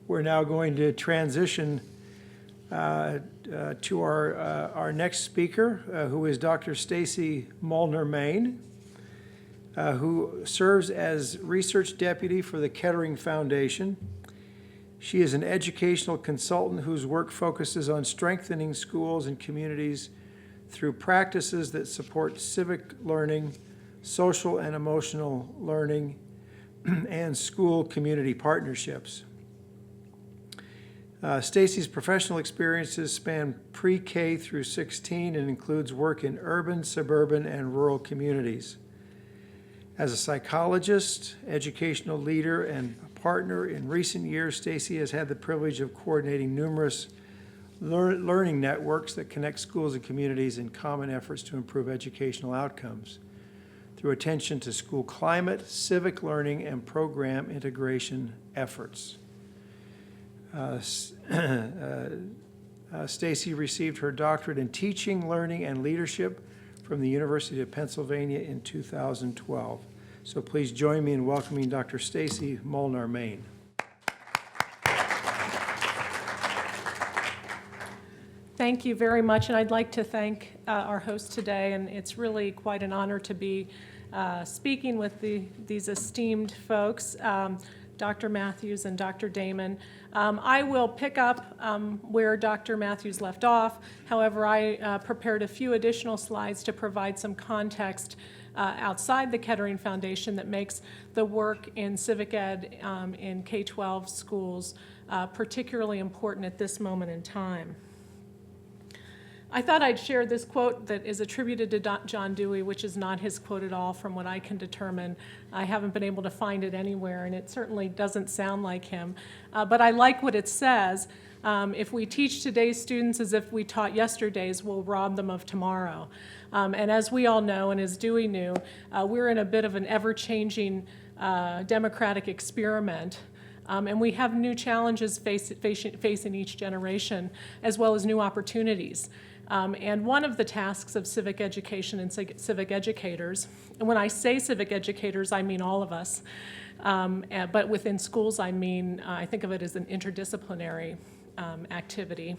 We're now going to transition to our next speaker, who is Dr. Stacie Molnar-Main, who serves as Research Deputy for the Kettering Foundation. She is an educational consultant whose work focuses on strengthening schools and communities through practices that support civic learning, social and emotional learning, and school-community partnerships. Stacie's professional experiences span pre-K through 16 and includes work in urban, suburban, and rural communities. As a psychologist, educational leader, and partner, in recent years, Stacie has had the privilege of coordinating numerous learning networks that connect schools and communities in common efforts to improve educational outcomes through attention to school climate, civic learning, and program integration efforts. Stacie received her doctorate in teaching, learning, and leadership from the University of Pennsylvania in 2012. So please join me in welcoming Dr. Stacie Molnar-Main. Thank you very much, and I'd like to thank our host today, and it's really quite an honor to be speaking with these esteemed folks, Dr. Matthews and Dr. Damon. I will pick up where Dr. Matthews left off. However, I prepared a few additional slides to provide some context outside the Kettering Foundation that makes the work in civic ed in K-12 schools particularly important at this moment in time. I thought I'd share this quote that is attributed to John Dewey, which is not his quote at all from what I can determine. I haven't been able to find it anywhere, and it certainly doesn't sound like him. But I like what it says. If we teach today's students as if we taught yesterday's, we'll rob them of tomorrow. And as we all know, and as Dewey knew, we're in a bit of an ever-changing democratic experiment. And we have new challenges facing each generation, as well as new opportunities. And one of the tasks of civic education and civic educators, and when I say civic educators, I mean all of us, but within schools, I mean, I think of it as an interdisciplinary activity.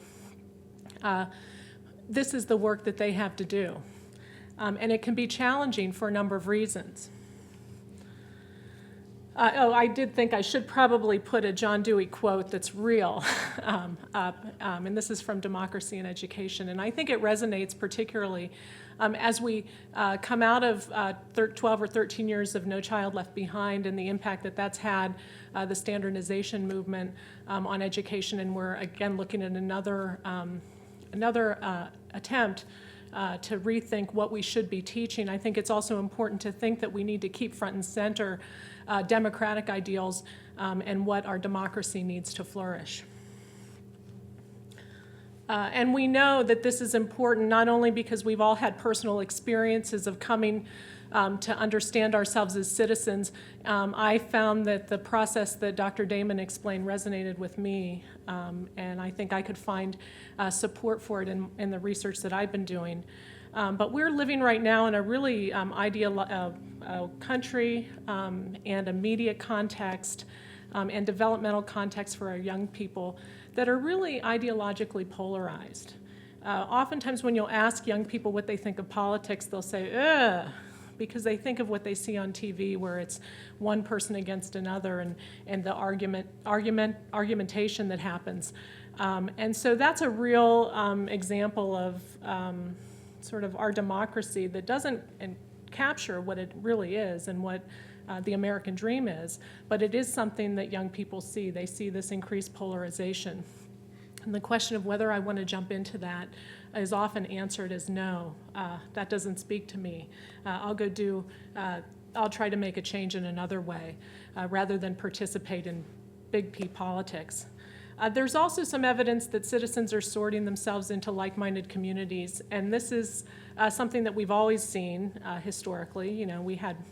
This is the work that they have to do. And it can be challenging for a number of reasons. I did think I should probably put a John Dewey quote that's real up, and this is from Democracy in Education, and I think it resonates particularly as we come out of 12 or 13 years of No Child Left Behind and the impact that that's had, the standardization movement on education, and we're again looking at another attempt to rethink what we should be teaching. I think it's also important to think that we need to keep front and center democratic ideals and what our democracy needs to flourish. And we know that this is important not only because we've all had personal experiences of coming to understand ourselves as citizens. I found that the process that Dr. Damon explained resonated with me, and I think I could find support for it in the research that I've been doing. But we're living right now in a really ideal country and a media context and developmental context for our young people that are really ideologically polarized. Oftentimes when you'll ask young people what they think of politics, they'll say, ugh, because they think of what they see on TV where it's one person against another and the argumentation that happens. And so that's a real example of sort of our democracy that doesn't capture what it really is and what the American dream is, but it is something that young people see. They see this increased polarization. And the question of whether I want to jump into that is often answered as no, that doesn't speak to me. I'll try to make a change in another way rather than participate in big P politics. There's also some evidence that citizens are sorting themselves into like-minded communities, and this is something that we've always seen historically. You know,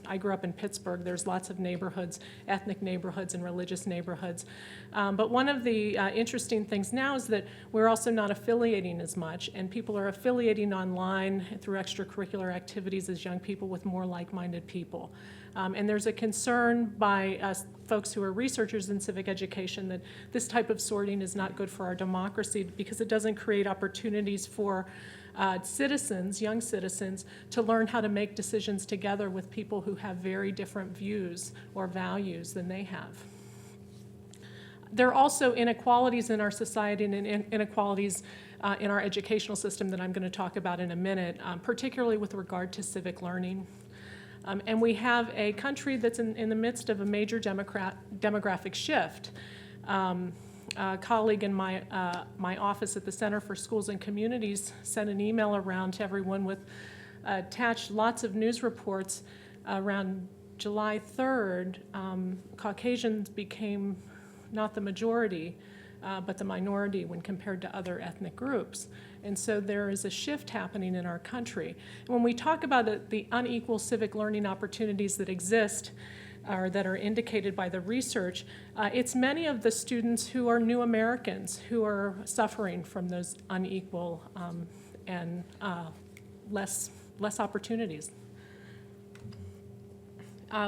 I grew up in Pittsburgh. There's lots of neighborhoods, ethnic neighborhoods and religious neighborhoods. But one of the interesting things now is that we're also not affiliating as much, and people are affiliating online through extracurricular activities as young people with more like-minded people. And there's a concern by folks who are researchers in civic education that this type of sorting is not good for our democracy because it doesn't create opportunities for citizens, young citizens, to learn how to make decisions together with people who have very different views or values than they have. There are also inequalities in our society and inequalities in our educational system that I'm going to talk about in a minute, particularly with regard to civic learning. And we have a country that's in the midst of a major demographic shift. A colleague in my office at the Center for Schools and Communities sent an email around to everyone with attached lots of news reports. Around July 3rd, Caucasians became not the majority, but the minority when compared to other ethnic groups. And so there is a shift happening in our country. When we talk about the unequal civic learning opportunities that exist, or that are indicated by the research, it's many of the students who are new Americans who are suffering from those unequal and less opportunities.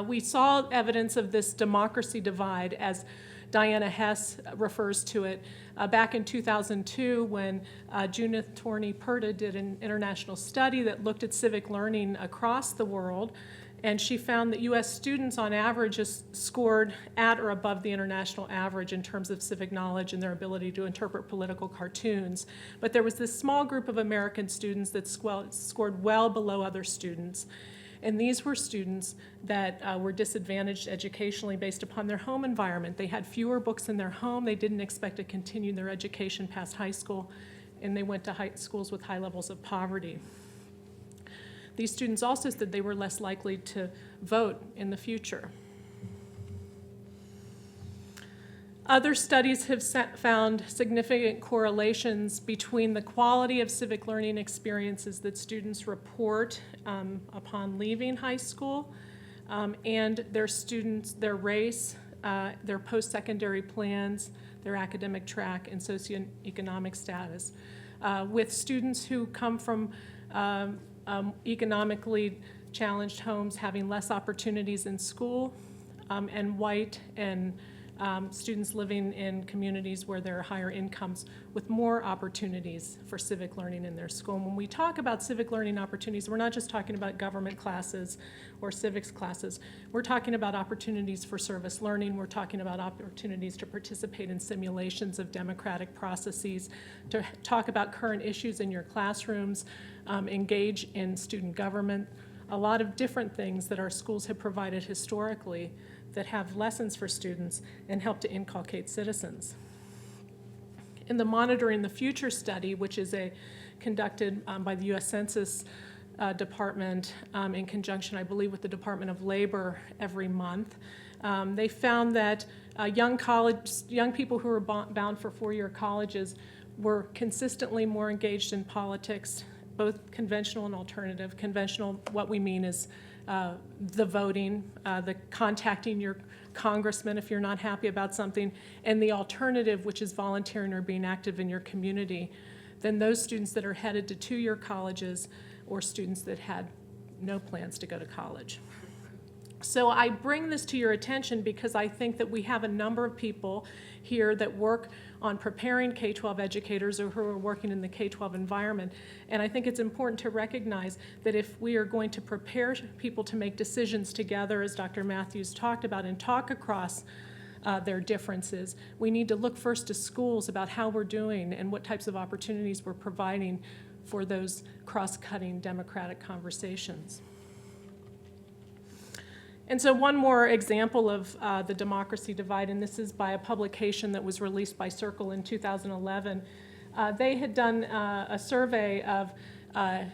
We saw evidence of this democracy divide, as Diana Hess refers to it, back in 2002 when Junith Torney-Purta did an international study that looked at civic learning across the world. And she found that U.S. students on average scored at or above the international average in terms of civic knowledge and their ability to interpret political cartoons. But there was this small group of American students that scored well below other students. And these were students that were disadvantaged educationally based upon their home environment. They had fewer books in their home. They didn't expect to continue their education past high school. And they went to schools with high levels of poverty. These students also said they were less likely to vote in the future. Other studies have found significant correlations between the quality of civic learning experiences that students report upon leaving high school and their race, their post-secondary plans, their academic track, and socioeconomic status. With students who come from economically challenged homes having less opportunities in school, and white and students living in communities where there are higher incomes with more opportunities for civic learning in their school. And when we talk about civic learning opportunities, we're not just talking about government classes or civics classes. We're talking about opportunities for service learning. We're talking about opportunities to participate in simulations of democratic processes, to talk about current issues in your classrooms, engage in student government, a lot of different things that our schools have provided historically that have lessons for students and help to inculcate citizens. In the Monitoring the Future study, which is conducted by the U.S. Census Department in conjunction, I believe, with the Department of Labor every month, they found that young people who were bound for four-year colleges were consistently more engaged in politics, both conventional and alternative. Conventional, what we mean is the voting, the contacting your congressman if you're not happy about something, and the alternative, which is volunteering or being active in your community, than those students that are headed to two-year colleges or students that had no plans to go to college. So I bring this to your attention because I think that we have a number of people here that work on preparing K-12 educators or who are working in the K-12 environment. And I think it's important to recognize that if we are going to prepare people to make decisions together, as Dr. Matthews talked about, and talk across their differences, we need to look first to schools about how we're doing and what types of opportunities we're providing for those cross-cutting democratic conversations. And so one more example of the democracy divide, and this is by a publication that was released by Circle in 2011. They had done a survey of,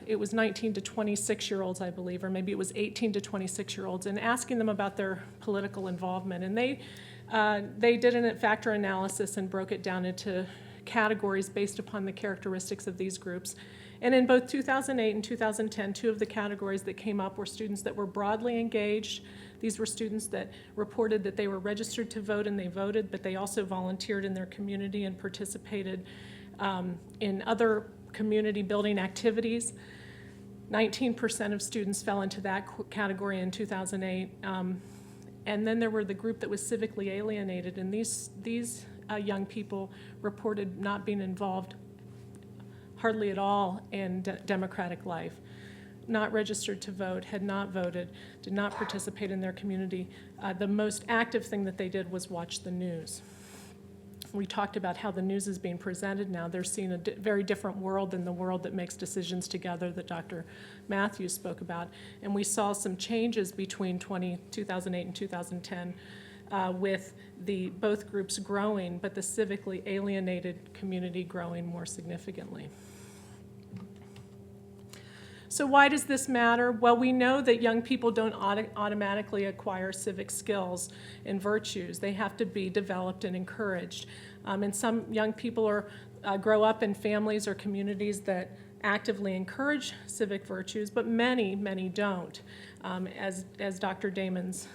it was 19 to 26-year-olds, I believe, or maybe it was 18 to 26-year-olds, and asking them about their political involvement. And they did a factor analysis and broke it down into categories based upon the characteristics of these groups. And in both 2008 and 2010, two of the categories that came up were students that were broadly engaged. These were students that reported that they were registered to vote and they voted, but they also volunteered in their community and participated in other community building activities. 19% of students fell into that category in 2008. And then there were the group that was civically alienated, and these young people reported not being involved hardly at all in democratic life, not registered to vote, had not voted, did not participate in their community. The most active thing that they did was watch the news. We talked about how the news is being presented now. They're seeing a very different world than the world that makes decisions together that Dr. Matthews spoke about. And we saw some changes between 2008 and 2010 with both groups growing, but the civically alienated community growing more significantly. So why does this matter? Well, we know that young people don't automatically acquire civic skills and virtues. They have to be developed and encouraged. And some young people grow up in families or communities that actively encourage civic virtues, but many don't. As Dr. Damon's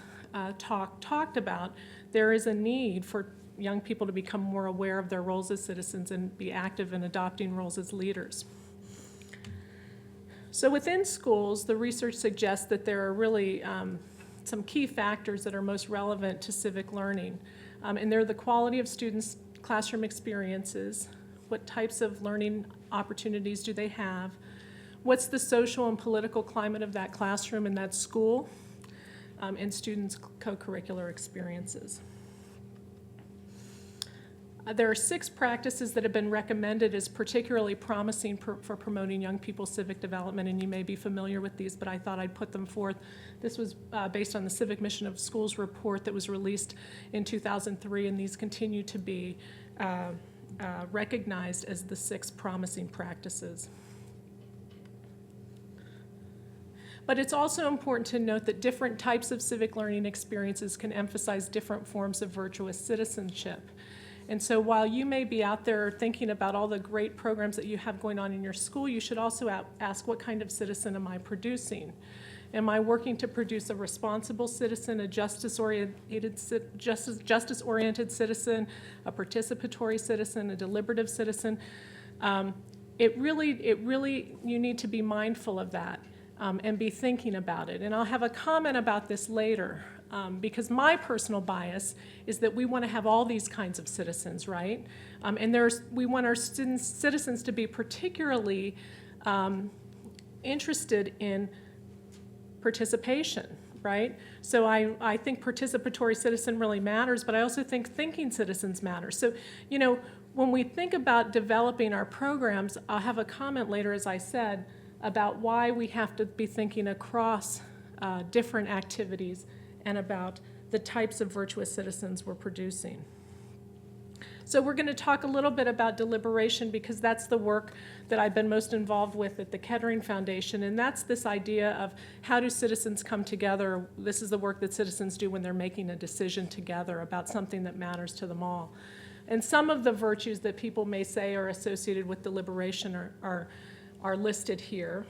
talked about, there is a need for young people to become more aware of their roles as citizens and be active in adopting roles as leaders. So within schools, the research suggests that there are really some key factors that are most relevant to civic learning. And they're the quality of students' classroom experiences, what types of learning opportunities do they have, what's the social and political climate of that classroom and that school, and students' co-curricular experiences. There are 6 practices that have been recommended as particularly promising for promoting young people's civic development, and you may be familiar with these, but I thought I'd put them forth. This was based on the Civic Mission of Schools report that was released in 2003, and these continue to be recognized as the 6 promising practices. But it's also important to note that different types of civic learning experiences can emphasize different forms of virtuous citizenship. And so while you may be out there thinking about all the great programs that you have going on in your school, you should also ask, what kind of citizen am I producing? Am I working to produce a responsible citizen, a justice-oriented citizen, a participatory citizen, a deliberative citizen? It really, you need to be mindful of that and be thinking about it. And I'll have a comment about this later. Because my personal bias is that we want to have all these kinds of citizens, right? And we want our citizens to be particularly interested in participation, right? So I think participatory citizen really matters, but I also think thinking citizens matter. So, you know, when we think about developing our programs, I'll have a comment later, as I said, about why we have to be thinking across different activities and about the types of virtuous citizens we're producing. So we're going to talk a little bit about deliberation because that's the work that I've been most involved with at the Kettering Foundation, and that's this idea of how do citizens come together. This is the work that citizens do when they're making a decision together about something that matters to them all. And some of the virtues that people may say are associated with deliberation are listed here.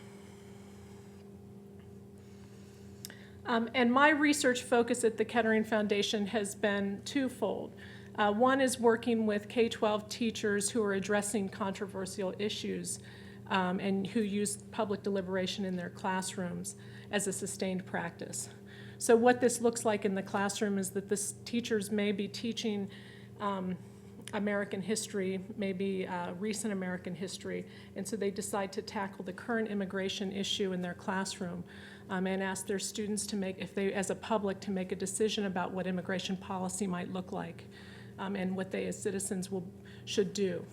And my research focus at the Kettering Foundation has been twofold. One is working with K-12 teachers who are addressing controversial issues and who use public deliberation in their classrooms as a sustained practice. So what this looks like in the classroom is that the teachers may be teaching American history, maybe recent American history, and so they decide to tackle the current immigration issue in their classroom. And ask their students to make, as a public, to make a decision about what immigration policy might look like and what they as citizens should do.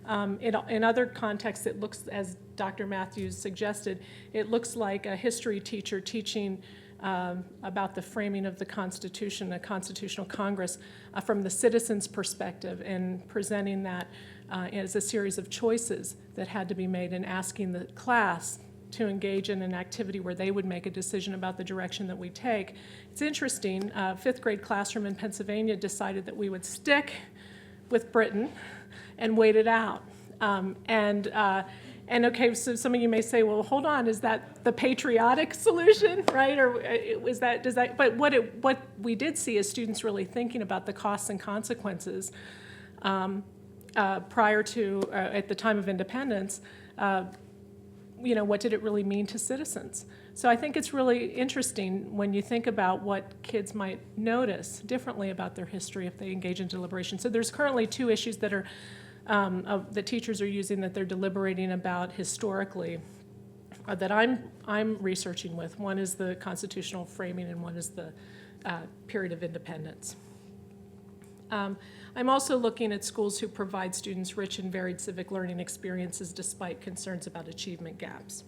In other contexts, it looks, as Dr. Matthews suggested, it looks like a history teacher teaching about the framing of the Constitution, a constitutional Congress, from the citizen's perspective and presenting that as a series of choices that had to be made and asking the class to engage in an activity where they would make a decision about the direction that we take. It's interesting, a 5th grade classroom in Pennsylvania decided that we would stick with Britain and wait it out. And okay, so some of you may say, well, hold on, is that the patriotic solution, right? Or but what we did see is students really thinking about the costs and consequences prior to, at the time of independence, what did it really mean to citizens? So I think it's really interesting when you think about what kids might notice differently about their history if they engage in deliberation. So there's currently 2 issues that are the teachers are using that they're deliberating about historically that I'm researching with. One is the constitutional framing and one is the period of independence. I'm also looking at schools who provide students rich and varied civic learning experiences despite concerns about achievement gaps.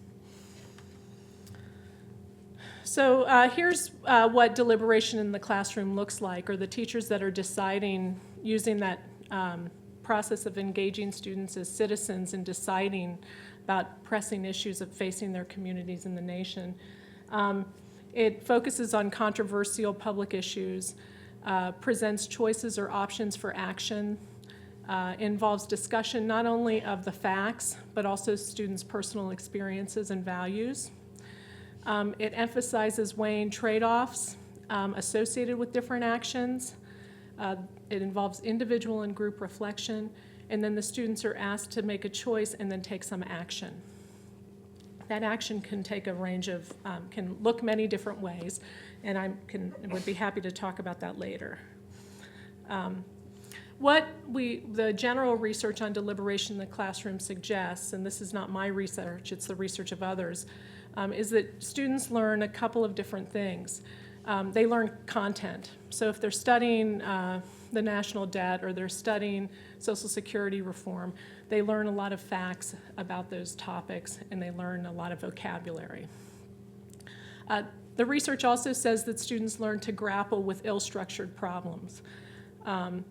So here's what deliberation in the classroom looks like, or the teachers that are deciding, using that process of engaging students as citizens and deciding about pressing issues of facing their communities and the nation. It focuses on controversial public issues, presents choices or options for action, involves discussion not only of the facts, but also students' personal experiences and values. It emphasizes weighing trade-offs associated with different actions. It involves individual and group reflection, and then the students are asked to make a choice and then take some action. That action can take a range of, can look many different ways, and I would be happy to talk about that later. The general research on deliberation in the classroom suggests, and this is not my research, it's the research of others, is that students learn a couple of different things. They learn content. So if they're studying the national debt or they're studying Social Security reform, they learn a lot of facts about those topics and they learn a lot of vocabulary. The research also says that students learn to grapple with ill-structured problems. One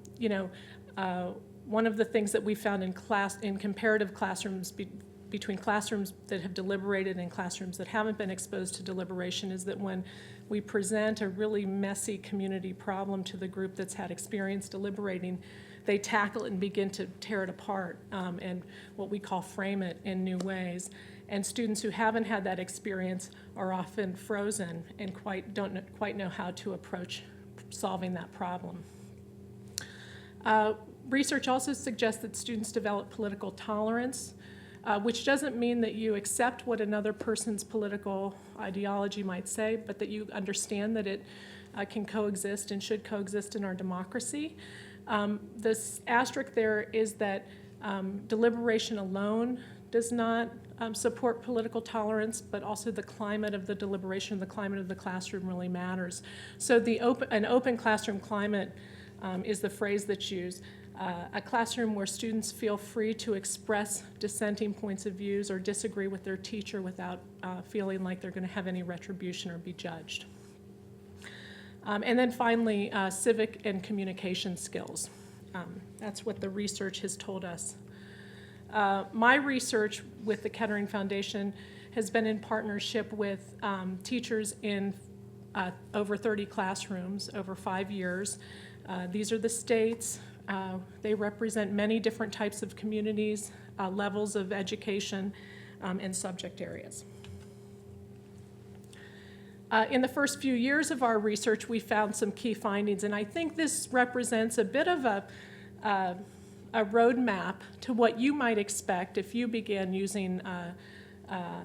of the things that we found in comparative classrooms between classrooms that have deliberated and classrooms that haven't been exposed to deliberation is that when we present a really messy community problem to the group that's had experience deliberating, they tackle it and begin to tear it apart and what we call frame it in new ways. And students who haven't had that experience are often frozen and don't quite know how to approach solving that problem. Research also suggests that students develop political tolerance, which doesn't mean that you accept what another person's political ideology might say, but that you understand that it can coexist and should coexist in our democracy. This asterisk there is that deliberation alone does not support political tolerance, but also the climate of the deliberation, the climate of the classroom really matters. So an open classroom climate is the phrase that's used. A classroom where students feel free to express dissenting points of views or disagree with their teacher without feeling like they're going to have any retribution or be judged. And then finally, civic and communication skills. That's what the research has told us. My research with the Kettering Foundation has been in partnership with teachers in over 30 classrooms over 5 years. These are the states. They represent many different types of communities, levels of education, and subject areas. In the first few years of our research, we found some key findings, and I think this represents a bit of a roadmap to what you might expect if you began using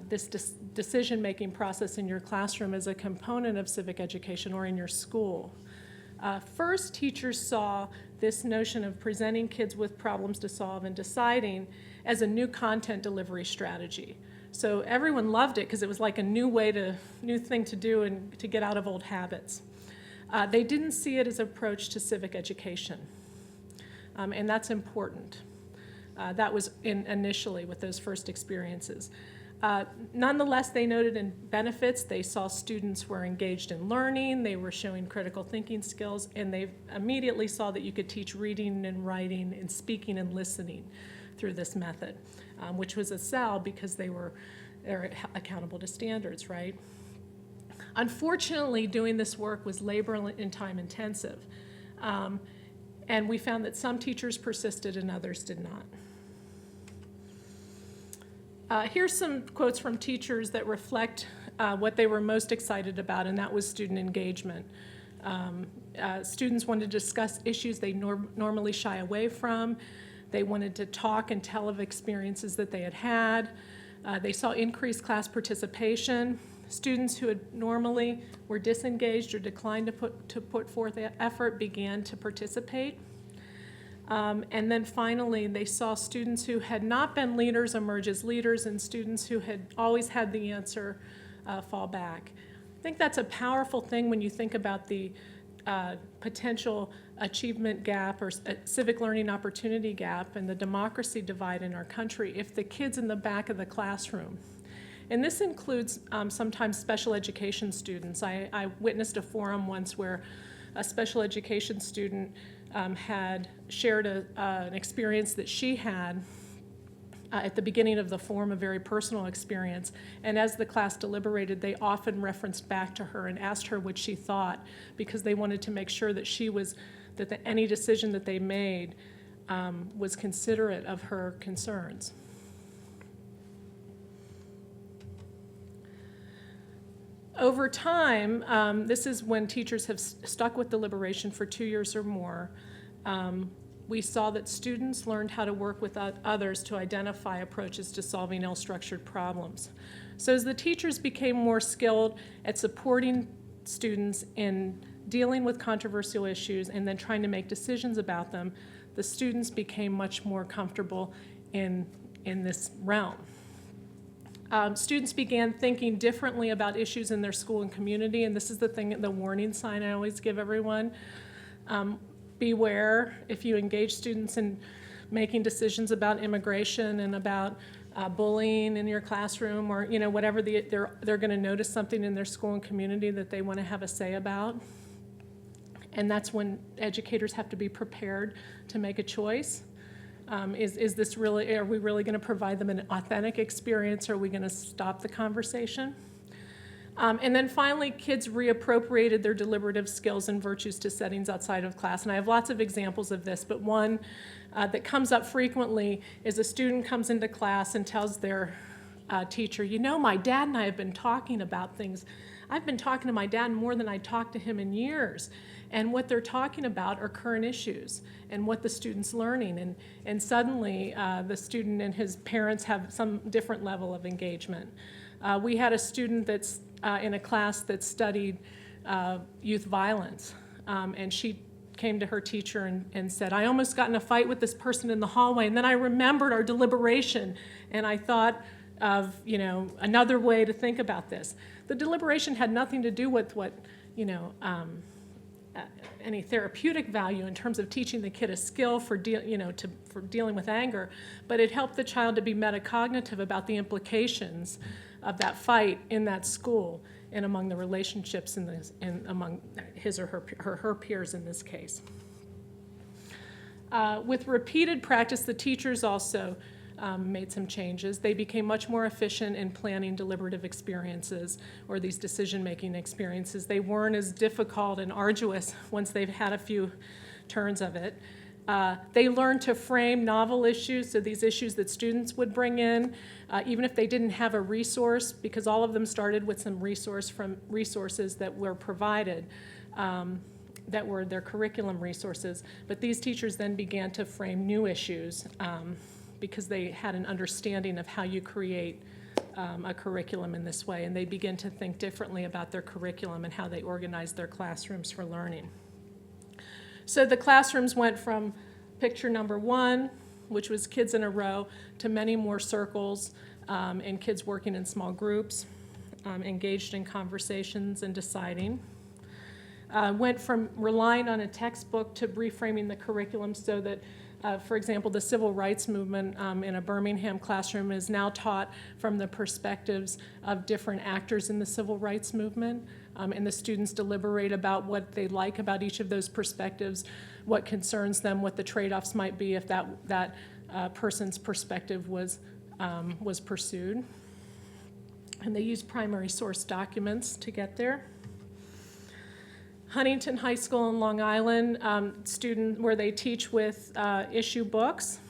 this decision-making process in your classroom as a component of civic education or in your school. First, teachers saw this notion of presenting kids with problems to solve and deciding as a new content delivery strategy. So everyone loved it because it was like a new thing to do and to get out of old habits. They didn't see it as an approach to civic education, and that's important. That was initially with those first experiences. Nonetheless, they noted in benefits. They saw students were engaged in learning, they were showing critical thinking skills, and they immediately saw that you could teach reading and writing and speaking and listening through this method, which was a sell because they're accountable to standards, right? Unfortunately, doing this work was labor and time intensive, and we found that some teachers persisted and others did not. Here's some quotes from teachers that reflect what they were most excited about, and that was student engagement. Students wanted to discuss issues they normally shy away from. They wanted to talk and tell of experiences that they had had. They saw increased class participation. Students who had normally were disengaged or declined to put forth effort began to participate. And then finally, they saw students who had not been leaders emerge as leaders, and students who had always had the answer fall back. I think that's a powerful thing when you think about the potential achievement gap or civic learning opportunity gap and the democracy divide in our country if the kids in the back of the classroom. And this includes sometimes special education students. I witnessed a forum once where a special education student had shared an experience that she had at the beginning of the forum, a very personal experience. And as the class deliberated, they often referenced back to her and asked her what she thought, because they wanted to make sure that any decision that they made was considerate of her concerns. Over time, this is when teachers have stuck with deliberation for 2 years or more, we saw that students learned how to work with others to identify approaches to solving ill-structured problems. So as the teachers became more skilled at supporting students in dealing with controversial issues and then trying to make decisions about them, the students became much more comfortable in this realm. Students began thinking differently about issues in their school and community, and this is the warning sign I always give everyone. Beware if you engage students in making decisions about immigration and about bullying in your classroom, or whatever they're going to notice something in their school and community that they want to have a say about. And that's when educators have to be prepared to make a choice. Are we really going to provide them an authentic experience, or are we going to stop the conversation? And then finally, kids reappropriated their deliberative skills and virtues to settings outside of class. And I have lots of examples of this, but one that comes up frequently is a student comes into class and tells their teacher, my dad and I have been talking about things. I've been talking to my dad more than I talked to him in years. And what they're talking about are current issues and what the student's learning. And suddenly, the student and his parents have some different level of engagement. We had a student that's in a class that studied youth violence, and she came to her teacher and said, I almost got in a fight with this person in the hallway, and then I remembered our deliberation, and I thought of another way to think about this. The deliberation had nothing to do with what any therapeutic value in terms of teaching the kid a skill for dealing with anger, but it helped the child to be metacognitive about the implications of that fight in that school and among the relationships among his or her peers in this case. With repeated practice, the teachers also made some changes. They became much more efficient in planning deliberative experiences or these decision-making experiences. They weren't as difficult and arduous once they've had a few turns of it. They learned to frame novel issues, so these issues that students would bring in, even if they didn't have a resource, because all of them started with some resources that were provided, that were their curriculum resources. But these teachers then began to frame new issues because they had an understanding of how you create a curriculum in this way, and they begin to think differently about their curriculum and how they organize their classrooms for learning. So the classrooms went from picture number 1, which was kids in a row, to many more circles and kids working in small groups, engaged in conversations and deciding. Went from relying on a textbook to reframing the curriculum so that, for example, the civil rights movement in a Birmingham classroom is now taught from the perspectives of different actors in the civil rights movement. And the students deliberate about what they like about each of those perspectives, what concerns them, what the trade-offs might be if that person's perspective was pursued. And they use primary source documents to get there. Huntington High School in Long Island, where they teach with issue books,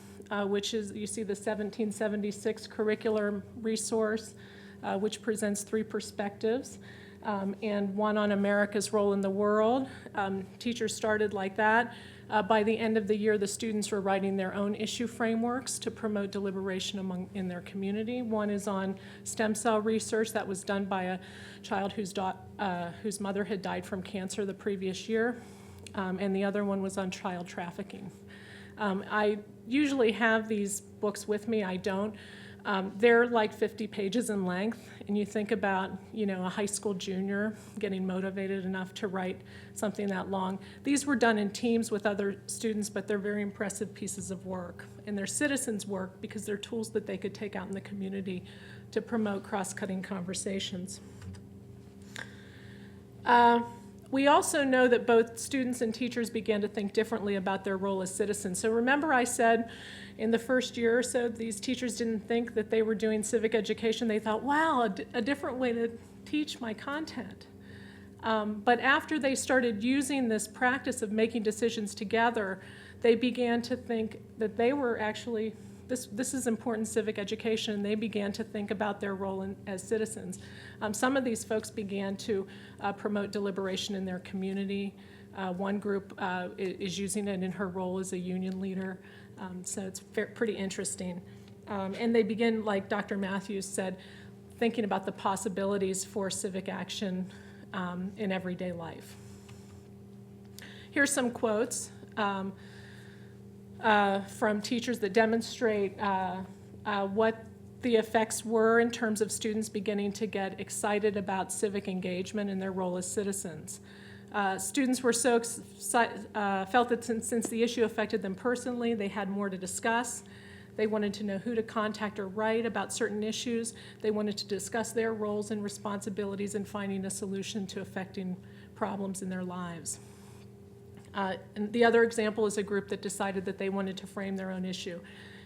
which is, you see the 1776 curricular resource, which presents 3 perspectives. And one on America's role in the world. Teachers started like that. By the end of the year, the students were writing their own issue frameworks to promote deliberation in their community. One is on stem cell research that was done by a child whose mother had died from cancer the previous year, and the other one was on child trafficking. I usually have these books with me. I don't. They're like 50 pages in length, and you think about, a high school junior getting motivated enough to write something that long. These were done in teams with other students, but they're very impressive pieces of work. And they're citizens' work because they're tools that they could take out in the community to promote cross-cutting conversations. We also know that both students and teachers began to think differently about their role as citizens. So remember I said in the first year or so, these teachers didn't think that they were doing civic education. They thought, wow, a different way to teach my content. But after they started using this practice of making decisions together, they began to think that they were actually, this is important civic education, and they began to think about their role as citizens. Some of these folks began to promote deliberation in their community. One group is using it in her role as a union leader, so it's pretty interesting. And they begin, like Dr. Matthews said, thinking about the possibilities for civic action in everyday life. Here's some quotes from teachers that demonstrate what the effects were in terms of students beginning to get excited about civic engagement and their role as citizens. Students were so felt that since the issue affected them personally, they had more to discuss. They wanted to know who to contact or write about certain issues. They wanted to discuss their roles and responsibilities in finding a solution to affecting problems in their lives. And the other example is a group that decided that they wanted to frame their own issue.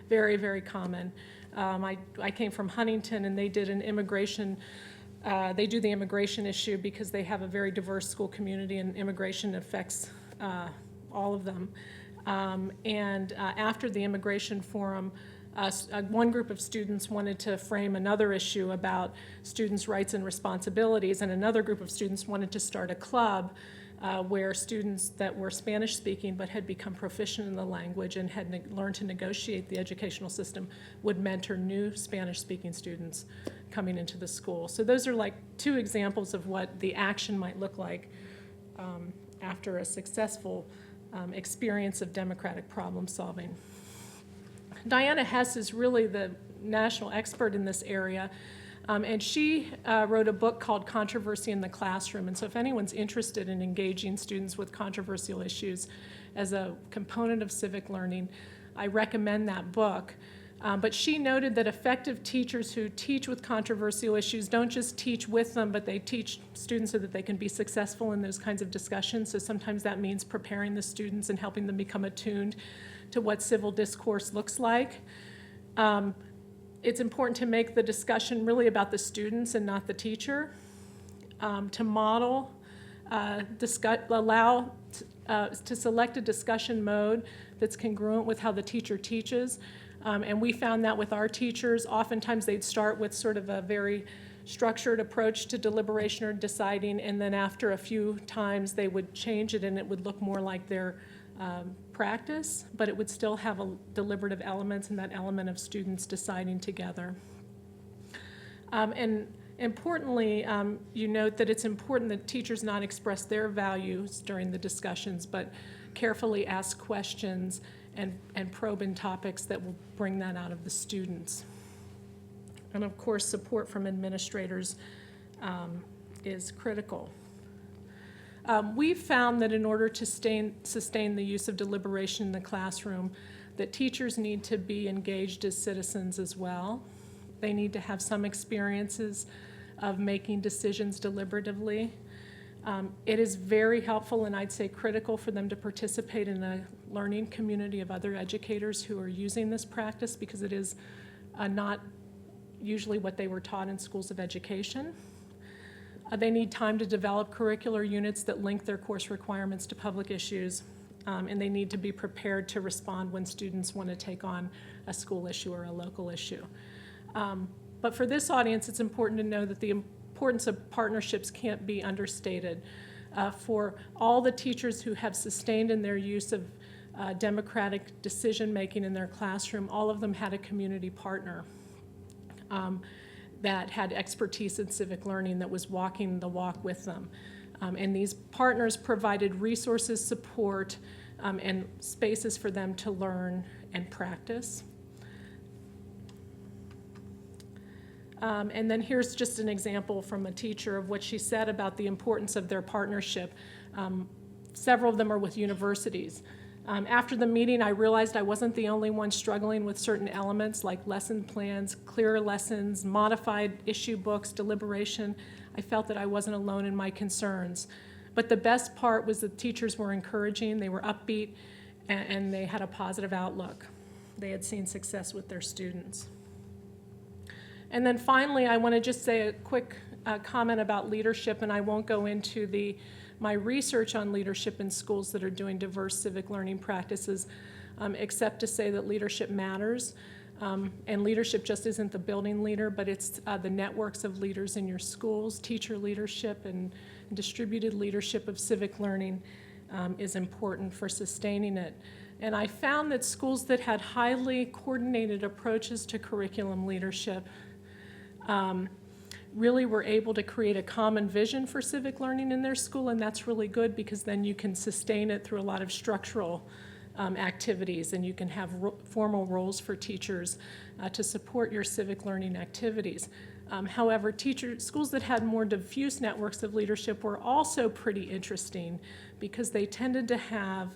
Very, very common. I came from Huntington, and they did an immigration, they do the immigration issue because they have a very diverse school community, and immigration affects all of them. After the immigration forum, one group of students wanted to frame another issue about students' rights and responsibilities, and another group of students wanted to start a club where students that were Spanish-speaking but had become proficient in the language and had learned to negotiate the educational system would mentor new Spanish-speaking students coming into the school. So those are like two examples of what the action might look like after a successful experience of democratic problem solving. Diana Hess is really the national expert in this area. And she wrote a book called Controversy in the Classroom. And so if anyone's interested in engaging students with controversial issues as a component of civic learning, I recommend that book. But she noted that effective teachers who teach with controversial issues don't just teach with them, but they teach students so that they can be successful in those kinds of discussions. So sometimes that means preparing the students and helping them become attuned to what civil discourse looks like. It's important to make the discussion really about the students and not the teacher, to model, allow to select a discussion mode that's congruent with how the teacher teaches. And we found that with our teachers. Oftentimes they'd start with sort of a very structured approach to deliberation or deciding, and then after a few times they would change it and it would look more like their practice, but it would still have a deliberative elements and that element of students deciding together. And importantly, you note that it's important that teachers not express their values during the discussions, but carefully ask questions and probe in topics that will bring that out of the students. And of course, support from administrators is critical. We've found that in order to sustain the use of deliberation in the classroom, that teachers need to be engaged as citizens as well. They need to have some experiences of making decisions deliberatively. It is very helpful, and I'd say critical, for them to participate in a learning community of other educators who are using this practice, because it is not usually what they were taught in schools of education. They need time to develop curricular units that link their course requirements to public issues, and they need to be prepared to respond when students want to take on a school issue or a local issue. But for this audience, it's important to know that the importance of partnerships can't be understated. For all the teachers who have sustained in their use of democratic decision-making in their classroom. All of them had a community partner that had expertise in civic learning that was walking the walk with them. And these partners provided resources, support, and spaces for them to learn and practice. And then here's just an example from a teacher of what she said about the importance of their partnership. Several of them are with universities. After the meeting, I realized I wasn't the only one struggling with certain elements like lesson plans, clearer lessons, modified issue books, deliberation. I felt that I wasn't alone in my concerns. But the best part was that teachers were encouraging, they were upbeat, and they had a positive outlook. They had seen success with their students. And then finally, I want to just say a quick comment about leadership, and I won't go into my research on leadership in schools that are doing diverse civic learning practices, except to say that leadership matters. And leadership just isn't the building leader, but it's the networks of leaders in your schools. Teacher leadership and distributed leadership of civic learning is important for sustaining it. And I found that schools that had highly coordinated approaches to curriculum leadership really were able to create a common vision for civic learning in their school, and that's really good because then you can sustain it through a lot of structural activities, and you can have formal roles for teachers to support your civic learning activities. However, schools that had more diffuse networks of leadership were also pretty interesting because they tended to have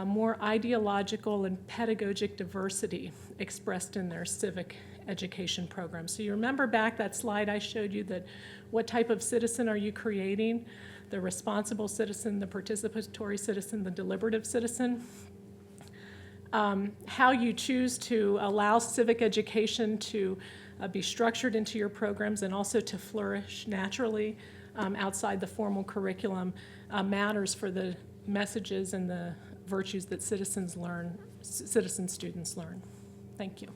more ideological and pedagogic diversity expressed in their civic education program. So you remember back that slide I showed you that what type of citizen are you creating? The responsible citizen, the participatory citizen, the deliberative citizen. How you choose to allow civic education to be structured into your programs and also to flourish naturally outside the formal curriculum matters for the messages and the virtues that citizen students learn. Thank you.